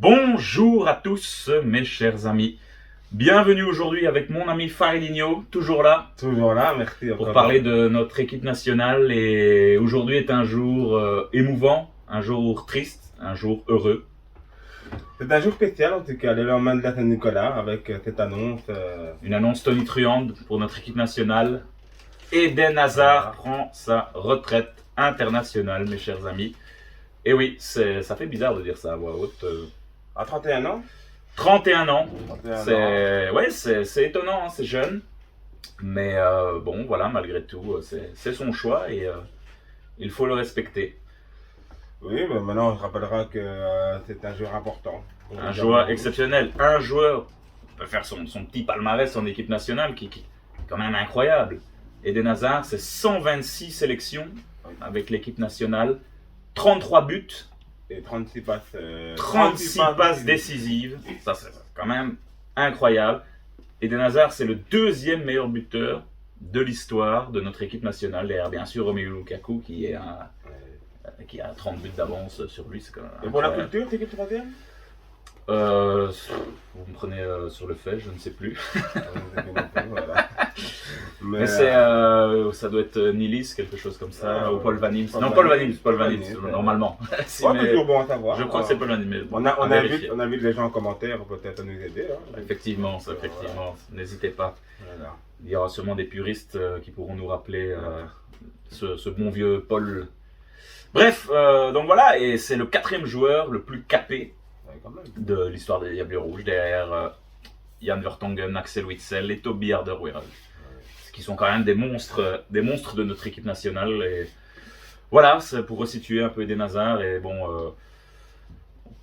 Bonjour à tous mes chers amis, bienvenue aujourd'hui avec mon ami Farilinho, toujours là Merci pour encore. parler de notre équipe nationale. Et aujourd'hui est un jour émouvant, un jour triste, un jour heureux. C'est un jour spécial en tout cas, le lendemain de la Saint-Nicolas avec cette annonce. Une annonce tonitruante pour notre équipe nationale. Eden Hazard prend sa retraite internationale, mes chers amis. Et oui, ça fait bizarre de dire ça à voix haute. À 31 ans 31 ans, 31 ans. c'est étonnant, hein, c'est jeune. Mais bon, voilà, malgré tout, c'est son choix et il faut le respecter. Oui, mais maintenant on se rappellera que c'est un joueur important. Un joueur exceptionnel, un joueur peut faire son petit palmarès en équipe nationale qui est quand même incroyable. Eden Hazard, c'est 126 sélections avec l'équipe nationale, 33 buts. Et 36 passes. 36 passes décisives, ça c'est quand même incroyable. Eden Hazard, c'est le deuxième meilleur buteur de l'histoire de notre équipe nationale, derrière bien sûr Romelu Lukaku qui a 30 buts d'avance sur lui. Quand même et pour la incroyable. culture, c'est qui le troisième Vous me prenez sur le fait, je ne sais plus. Voilà. Mais ça doit être Nilis, quelque chose comme ça, ou Paul Van Imst. Non, Paul Van Imst, normalement. Si, Ouais, mais toujours bon à savoir. je crois que c'est Paul Van Imst. Mais bon, On à vérifier. invite les gens en commentaire peut-être à nous aider. Hein. Effectivement, n'hésitez pas. Voilà. Il y aura sûrement des puristes qui pourront nous rappeler ce bon vieux Paul. Bref, donc voilà, et c'est le 4e joueur le plus capé Ouais, quand même. de l'histoire des Diables Rouges, derrière Jan Vertonghen, Axel Witsel et Toby Alderweireld, qui sont quand même des monstres de notre équipe nationale. Et voilà, c'est pour resituer un peu Eden Hazard. Et bon,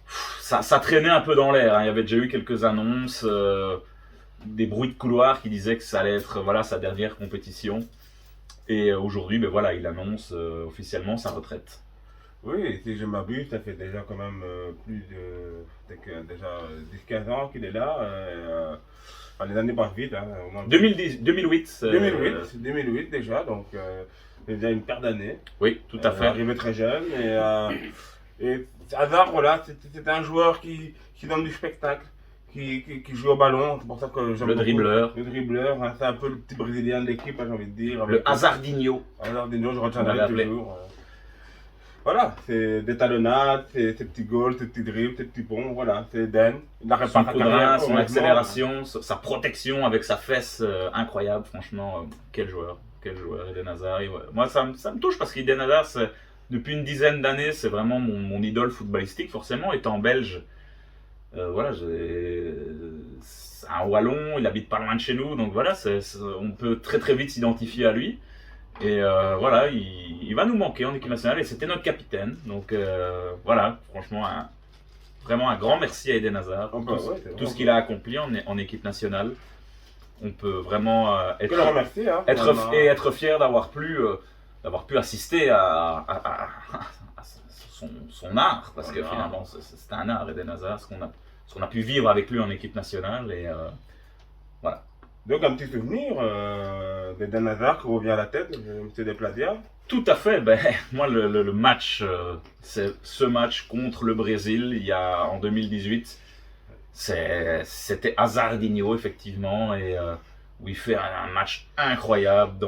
ça traînait un peu dans l'air, hein. Il y avait déjà eu quelques annonces, des bruits de couloir qui disaient que ça allait être sa dernière compétition. Et aujourd'hui, ben voilà, il annonce officiellement sa retraite. Oui, si je m'abuse, ça fait déjà quand même plus de. C'est que déjà 10-15 ans qu'il est là. Enfin, les années passent vite. Hein, au moins 2008. 2008 déjà, donc c'est déjà une paire d'années. Oui, tout à fait. Arrivé très jeune. Et Hazard, voilà, c'est un joueur qui donne du spectacle, qui joue au ballon. C'est pour ça que j'aime Le beaucoup. dribbleur. Le dribbleur, hein, c'est un peu le petit Brésilien de l'équipe, hein, j'ai envie de dire. Le Hazardinho. Hazardinho, je On l'avait retiendrai appelé. toujours. Voilà, c'est des talonnades, ces petits goals, ces petits dribbles, ces petits ponts, voilà, c'est Eden. Il n'arrête Son pas coup de rein, son accélération, sa protection avec sa fesse, incroyable, franchement, quel joueur, Eden Hazard. Et ouais, moi, ça me touche parce qu'Eden Hazard, depuis une dizaine d'années, c'est vraiment mon idole footballistique, forcément, étant belge. Voilà, c'est un Wallon, il habite pas loin de chez nous, donc voilà, on peut très très vite s'identifier à lui. Et voilà, il va nous manquer en équipe nationale et c'était notre capitaine. Donc voilà, franchement, vraiment un grand merci à Eden Hazard pour tout ce qu'il a accompli en équipe nationale. On peut vraiment être fier d'avoir pu assister à son art, parce que finalement c'est un art, Eden Hazard, ce qu'on a pu vivre avec lui en équipe nationale. Et voilà. Donc un petit souvenir d'Eden Hazard qui revient à la tête, M. Desplasiers. Tout à fait. Ben, moi, le match, c'est ce match contre le Brésil en 2018. C'était Hazardinho, effectivement, et où il fait un match incroyable.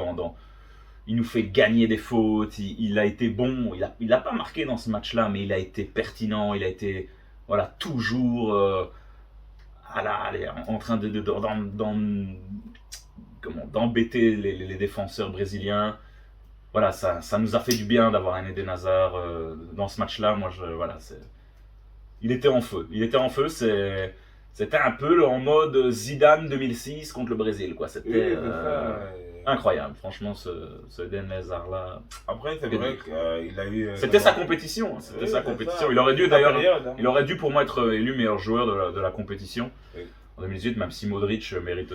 Il nous fait gagner des fautes. Il a été bon. Il n'a pas marqué dans ce match-là, mais il a été pertinent. Il a été toujours en train d'embêter les défenseurs brésiliens. Voilà, ça nous a fait du bien d'avoir un Eden Hazard dans ce match-là. Moi, il était en feu. C'était un peu en mode Zidane 2006 contre le Brésil, quoi. C'était incroyable, franchement, ce Eden Hazard-là. Après, c'est vrai qu'il a eu. C'était sa compétition. Sa compétition. Il aurait dû pour moi être élu meilleur joueur de la compétition. Oui. En 2018, même si Modric méritait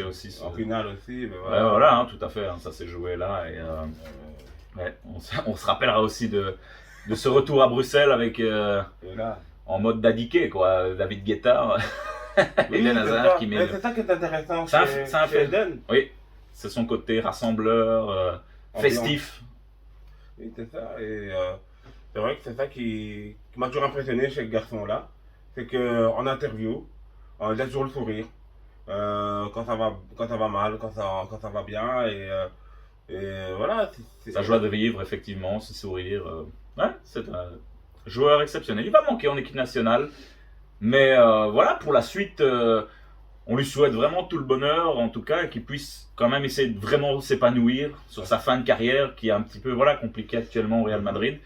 aussi. En finale aussi. Voilà, hein, tout à fait. Hein, ça s'est joué là. Et, on se rappellera aussi de ce retour à Bruxelles avec en mode d'adiqué, quoi. David Guetta. Eden Hazard qui met. C'est ça qui est intéressant. C'est un fait. Oui, c'est son côté rassembleur, festif. Oui, c'est ça. Et c'est vrai que c'est ça qui qui m'a toujours impressionné chez ce garçon-là, c'est qu'en interview, il a toujours le sourire. Quand ça va mal, quand ça va bien, et voilà. Sa joie de vivre, effectivement, ce sourire. Ouais, c'est un joueur exceptionnel. Il va manquer en équipe nationale. Mais voilà, pour la suite, on lui souhaite vraiment tout le bonheur, en tout cas, et qu'il puisse quand même essayer de vraiment s'épanouir sur sa fin de carrière, qui est un petit peu voilà, compliquée actuellement au Real Madrid.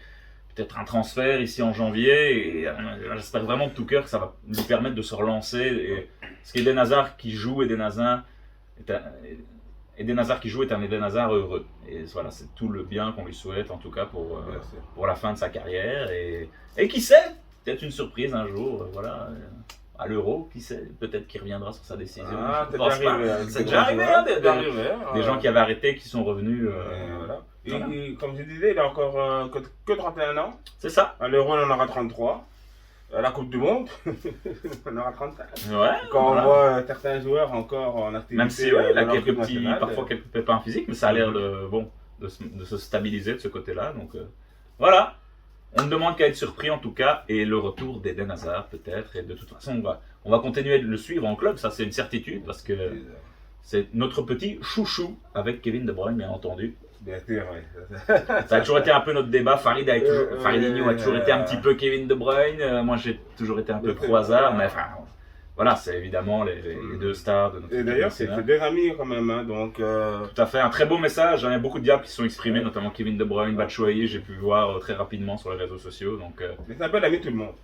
Peut-être un transfert ici en janvier, et j'espère vraiment de tout cœur que ça va lui permettre de se relancer. Et, parce qu'Eden Hazard qui joue, Eden Hazard qui joue est un Eden Hazard heureux. Et voilà, c'est tout le bien qu'on lui souhaite, en tout cas pour la fin de sa carrière. Et qui sait, peut-être une surprise un jour, voilà, à l'Euro, qui sait, peut-être qu'il reviendra sur sa décision. C'est déjà arrivé, hein, des gens qui avaient arrêté, qui sont revenus. Voilà. Voilà. Et comme je disais, il a encore que 31 ans. C'est ça. À l'Euro, on en aura 33. À la Coupe du Monde, on aura 35. Ouais, Quand voilà. on voit certains joueurs encore en activité, Même si ouais, il a dans l'équipe nationale, parfois quelques pépins physiques, mais ça a l'air de se stabiliser de ce côté-là. Donc voilà, on ne demande qu'à être surpris en tout cas, et le retour d'Eden Hazard peut-être. Et de toute façon, on va continuer de le suivre en club, ça c'est une certitude, parce que c'est notre petit chouchou avec Kevin De Bruyne, bien entendu. Bien sûr, oui. Ça a toujours été un peu notre débat. Faridinho a toujours été un petit peu Kevin De Bruyne. Moi, j'ai toujours été un peu pro Hazard. Mais enfin, voilà, c'est évidemment les deux stars de notre Et équipe d'ailleurs, c'est nationale. deux amis quand même. Hein, donc, Tout à fait. Un très beau message. Il y a beaucoup de diables qui se sont exprimés, notamment Kevin De Bruyne, Batshuayi. J'ai pu voir très rapidement sur les réseaux sociaux. Donc, mais c'est un peu l'ami de tout le monde.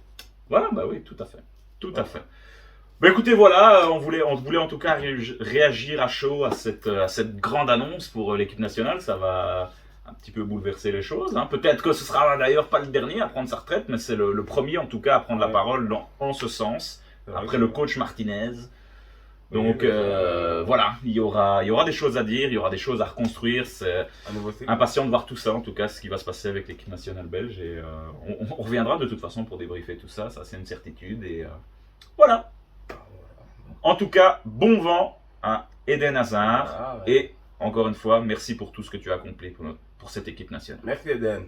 voilà, bah oui, tout à fait. Tout à fait. Bah écoutez, voilà, on voulait en tout cas réagir à chaud à cette grande annonce pour l'équipe nationale. Ça va un petit peu bouleverser les choses. Hein. Peut-être que ce sera d'ailleurs pas le dernier à prendre sa retraite, mais c'est le premier en tout cas à prendre la parole en ce sens, après le coach Martinez. Donc voilà, il y aura des choses à dire, il y aura des choses à reconstruire. C'est impatient de voir tout ça, en tout cas, ce qui va se passer avec l'équipe nationale belge. Et on reviendra de toute façon pour débriefer tout ça, ça c'est une certitude. Et voilà. En tout cas, bon vent à Eden Hazard. Et encore une fois, merci pour tout ce que tu as accompli pour cette équipe nationale. Merci Eden.